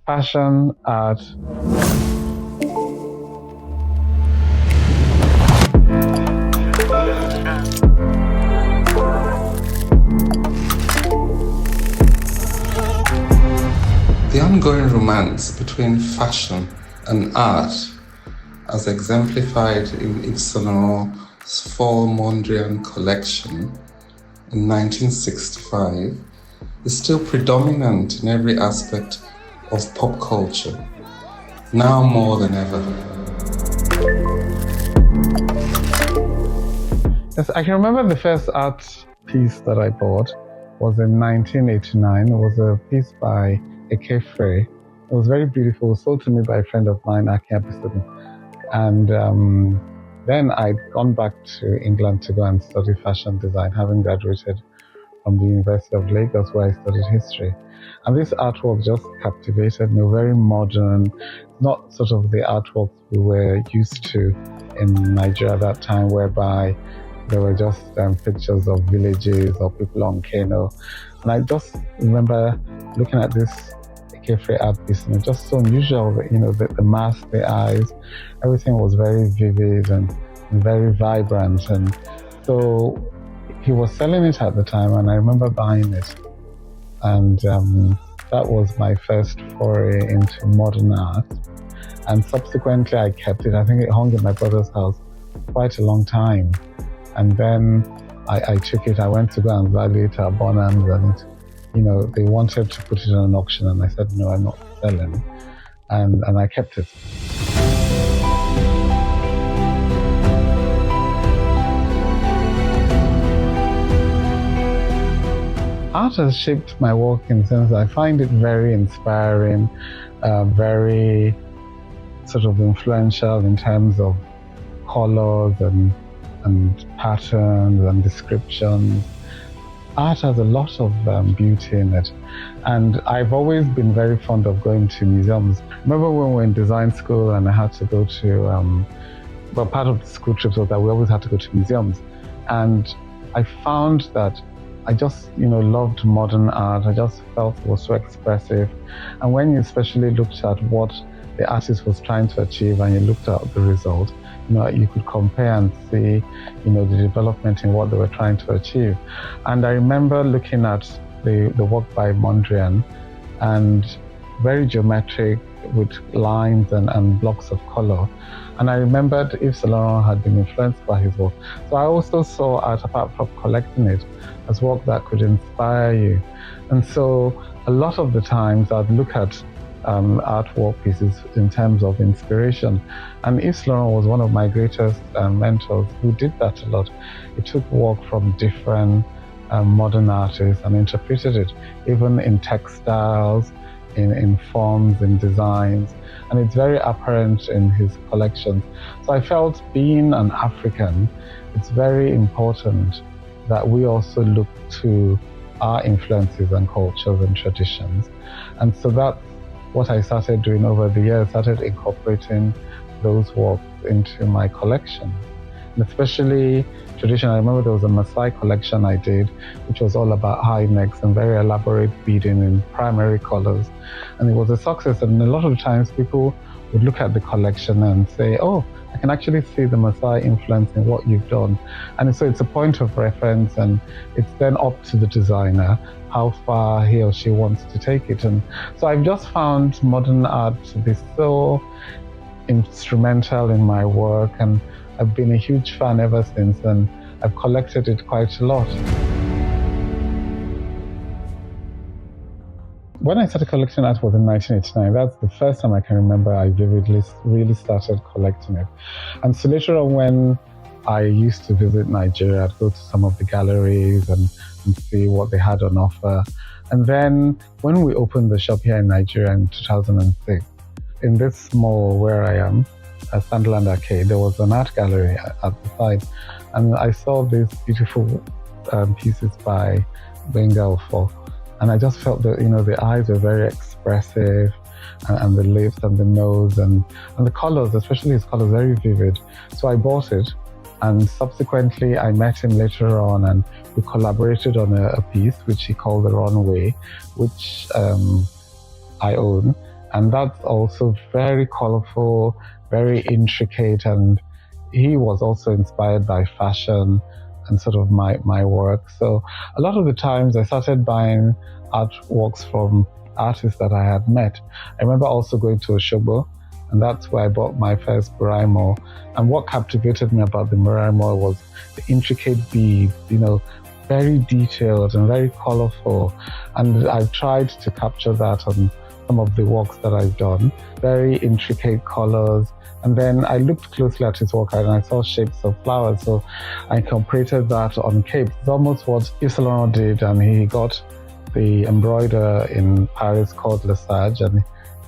Fashion, art. The ongoing romance between fashion and art, as exemplified in Yves Saint Laurent's Fall Mondrian collection in 1965, is still predominant in every aspect of pop culture, now more than ever. Yes, I can remember the first art piece that I bought was in 1989. It was a piece by Ade Bakare. It was very beautiful. It was sold to me by a friend of mine, Aki Abisodun. And then I'd gone back to England to go and study fashion design, having graduated from the University of Lagos, where I studied history. And this artwork just captivated me, very modern, not sort of the artworks we were used to in Nigeria at that time, whereby there were just pictures of villages or people on Kano. And I just remember looking at this Ade art piece, and it's just so unusual, the mask, the eyes, everything was very vivid and very vibrant. And so he was selling it at the time, and I remember buying it. And that was my first foray into modern art. And subsequently, I kept it. I think it hung in my brother's house quite a long time. And then I took it. I went to go and value it at Bonhams, and they wanted to put it on an auction, and I said, no, I'm not selling. And I kept it. Art has shaped my work in the sense that I find it very inspiring, very sort of influential in terms of colors and patterns and descriptions. Art has a lot of beauty in it, and I've always been very fond of going to museums. Remember when we were in design school and I had to go to, part of the school trips was that we always had to go to museums, and I found that I just, loved modern art. I just felt it was so expressive, and when you especially looked at what the artist was trying to achieve and you looked at the result, you could compare and see, the development in what they were trying to achieve. And I remember looking at the work by Mondrian, and very geometric with lines and blocks of color. And I remembered Yves Saint Laurent had been influenced by his work. So I also saw art, apart from collecting it, as work that could inspire you. And so a lot of the times I'd look at artwork pieces in terms of inspiration. And Yves Saint Laurent was one of my greatest mentors who did that a lot. He took work from different modern artists and interpreted it, even in textiles, in forms, in designs. And it's very apparent in his collections. So I felt, being an African, it's very important that we also look to our influences and cultures and traditions. And so that's what I started doing over the years, started incorporating those works into my collection. And especially tradition. I remember there was a Maasai collection I did, which was all about high necks and very elaborate beading in primary colors. And it was a success. And a lot of times people would look at the collection and say, oh, I can actually see the Maasai influence in what you've done. And so it's a point of reference, and it's then up to the designer how far he or she wants to take it. And so I've just found modern art to be so instrumental in my work, and I've been a huge fan ever since, and I've collected it quite a lot. When I started collecting art was in 1989. That's the first time I can remember I vividly really started collecting it. And so later on, when I used to visit Nigeria, I'd go to some of the galleries and see what they had on offer. And then when we opened the shop here in Nigeria in 2006, in this mall where I am, at Sunderland Arcade, there was an art gallery at the side, and I saw these beautiful pieces by Bengal for, And I just felt that, the eyes were very expressive, and the lips and the nose and the colors, especially his colors, very vivid. So I bought it. And subsequently, I met him later on, and we collaborated on a piece which he called The Runway, which I own. And that's also very colorful, very intricate. And he was also inspired by fashion and sort of my work. So a lot of the times I started buying artworks from artists that I had met. I remember also going to Oshobo, and that's where I bought my first Buraimo. And what captivated me about the Buraimo was the intricate beads, very detailed and very colorful. And I've tried to capture that on some of the works that I've done. Very intricate colors. And then I looked closely at his work and I saw shapes of flowers. So I incorporated that on capes. It's almost what Yves Saint Laurent did, and he got the embroiderer in Paris called Lesage, and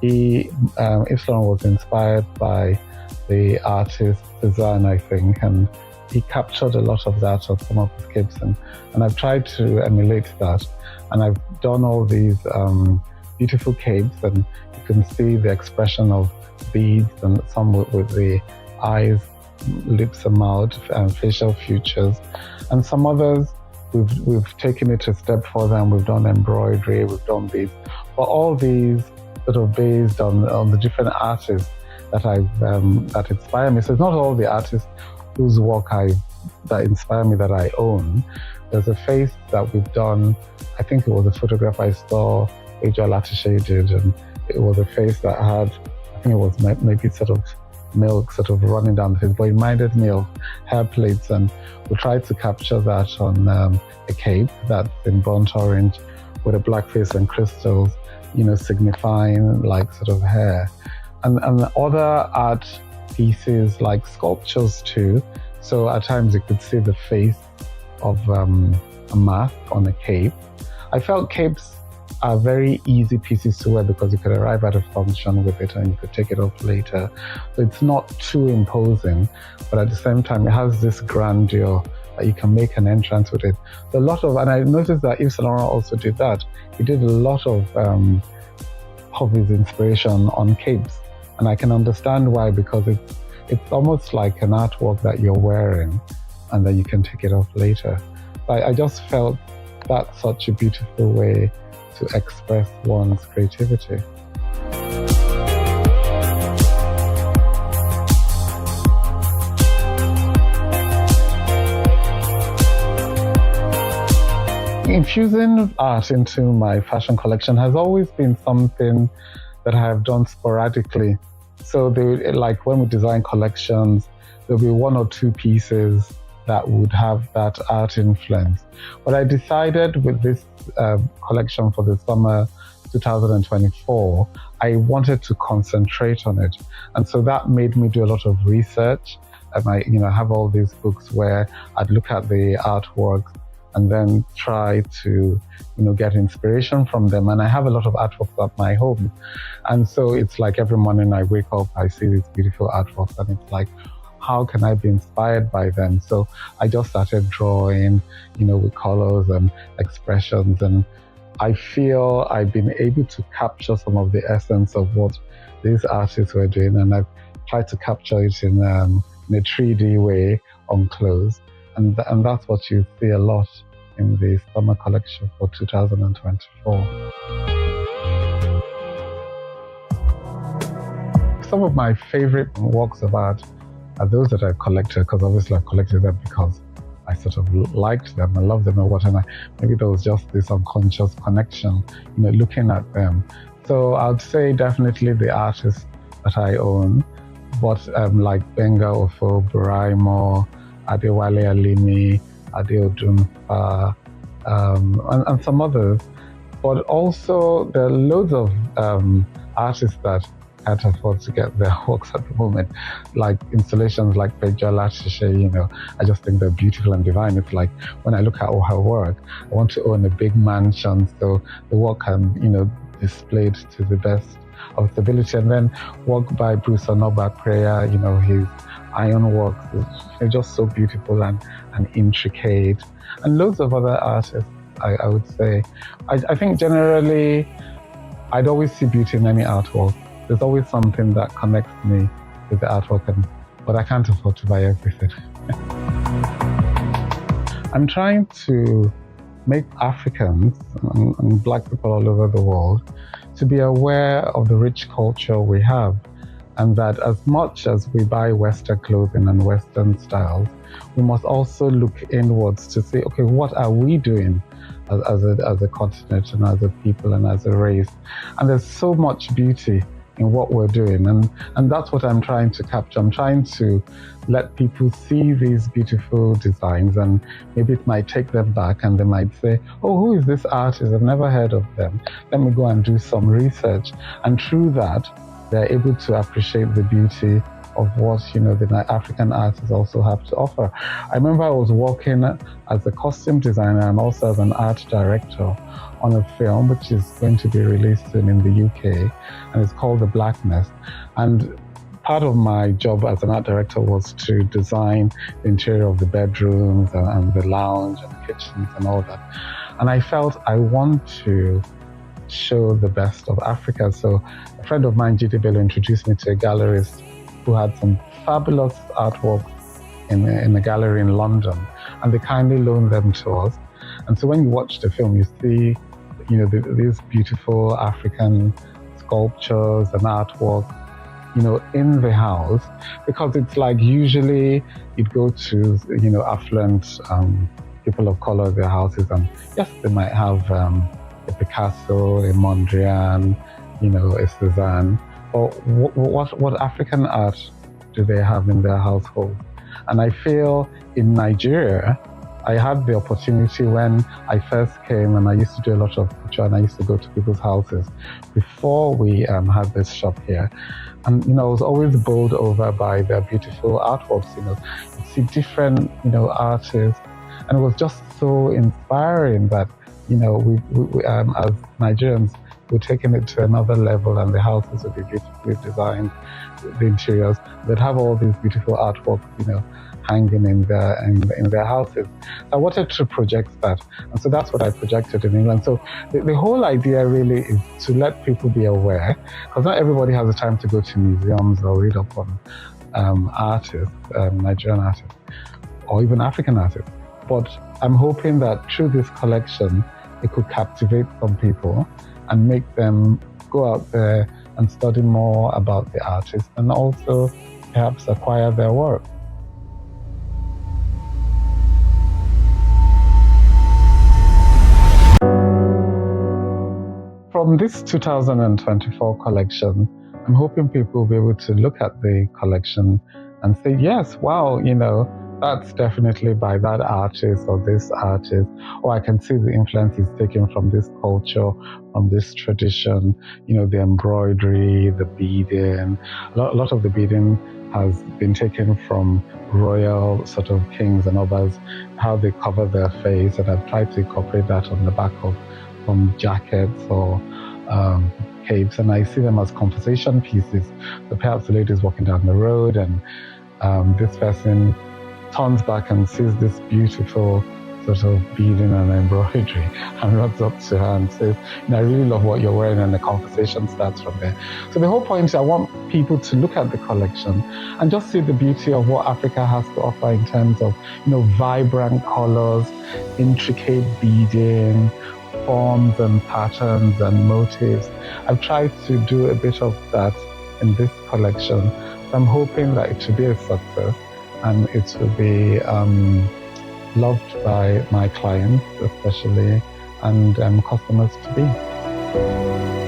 Yves Saint Laurent was inspired by the artist Cézanne, I think, and he captured a lot of that on some of his capes, and I've tried to emulate that, and I've done all these beautiful capes, and you can see the expression of beads, and some with the eyes, lips and mouth, and facial features, and some others we've taken it a step further, and we've done embroidery, we've done beads, but all these sort of based on the different artists that inspire me. So it's not all the artists whose work that inspire me that I own. There's a face that we've done. I think it was a photograph I saw Ade Bakare did, and it was a face that had, I think it was maybe sort of milk sort of running down the face, but it reminded me of hair plates, and we tried to capture that on a cape that's in burnt orange with a black face and crystals, signifying like sort of hair. And other art pieces like sculptures too. So at times you could see the face of a mask on a cape. I felt capes are very easy pieces to wear because you could arrive at a function with it and you could take it off later. So it's not too imposing, but at the same time it has this grandeur that you can make an entrance with it. So and I noticed that Yves Saint Laurent also did that. He did a lot of his inspiration on capes, and I can understand why, because it's almost like an artwork that you're wearing and then you can take it off later. I just felt that's such a beautiful way to express one's creativity. Infusing art into my fashion collection has always been something that I have done sporadically. So like when we design collections, there'll be one or two pieces that would have that art influence. But I decided with this collection for the summer 2024, I wanted to concentrate on it. And so that made me do a lot of research. And I have all these books where I'd look at the artworks and then try to, get inspiration from them. And I have a lot of artworks at my home. And so it's like every morning I wake up, I see these beautiful artworks, and it's like, how can I be inspired by them? So I just started drawing, with colors and expressions. And I feel I've been able to capture some of the essence of what these artists were doing. And I've tried to capture it in a 3D way on clothes. And that's what you see a lot in the summer collection for 2024. Some of my favorite works of art are those that I've collected, because obviously I've collected them because I sort of liked them, I loved them or whatever. Maybe there was just this unconscious connection, looking at them. So I'd say definitely the artists that I own, but like Benga Ofo, Buraimo, Adewale Alimi, Ade Odunfa, and some others. But also there are loads of artists that can't afford to get their works at the moment, like installations like Pejola Shishe, I just think they're beautiful and divine. It's like when I look at all her work, I want to own a big mansion so the work can, displayed to the best of its ability. And then work by Bruce Ade Bakare, his ironwork is just so beautiful and intricate, and loads of other artists. I would say. I think generally I'd always see beauty in any artwork. There's always something that connects me with the artwork, but I can't afford to buy everything. I'm trying to make Africans and Black people all over the world to be aware of the rich culture we have, and that as much as we buy Western clothing and Western styles, we must also look inwards to say, okay, what are we doing as a continent and as a people and as a race? And there's so much beauty in what we're doing, and that's what I'm trying to capture. I'm trying to let people see these beautiful designs, and maybe it might take them back and they might say, oh, who is this artist? I've never heard of them. Let me go and do some research. And through that, they're able to appreciate the beauty of what the African artists also have to offer. I remember I was working as a costume designer and also as an art director on a film which is going to be released soon in the UK, and it's called The Blackness. And part of my job as an art director was to design the interior of the bedrooms and the lounge and the kitchens and all that. And I felt I want to show the best of Africa. So a friend of mine, Ade Bakare, introduced me to a gallerist who had some fabulous artwork in a gallery in London, and they kindly loaned them to us. And so when you watch the film, you see, these beautiful African sculptures and artwork, in the house, because it's like usually you'd go to, affluent people of color, their houses, and yes, they might have a Picasso, a Mondrian, a Cézanne. But what African art do they have in their household? And I feel in Nigeria, I had the opportunity when I first came, and I used to do a lot of picture, and I used to go to people's houses before we had this shop here. And, I was always bowled over by their beautiful artworks, you see different, artists. And it was just so inspiring that, we as Nigerians, we're taking it to another level, and the houses would be beautifully designed, the interiors. They'd have all these beautiful artworks, hanging in their houses. I wanted to project that, and so that's what I projected in England. So the whole idea really is to let people be aware, because not everybody has the time to go to museums or read up on artists, Nigerian artists, or even African artists. But I'm hoping that through this collection, it could captivate some people and make them go out there and study more about the artist, and also perhaps acquire their work. From this 2024 collection, I'm hoping people will be able to look at the collection and say, yes, wow, that's definitely by that artist or this artist, or I can see the influence is taken from this culture, from this tradition, the embroidery, the beading. A lot of the beading has been taken from royal sort of kings and others, how they cover their face, and I've tried to incorporate that on the back of some jackets or capes, and I see them as conversation pieces. So perhaps the lady's walking down the road, and this person turns back and sees this beautiful sort of beading and embroidery and runs up to her and says, I really love what you're wearing, and the conversation starts from there. So the whole point is I want people to look at the collection and just see the beauty of what Africa has to offer in terms of, vibrant colors, intricate beading, forms and patterns and motifs. I've tried to do a bit of that in this collection. So I'm hoping that it will be a success, and it will be loved by my clients especially, and customers to be.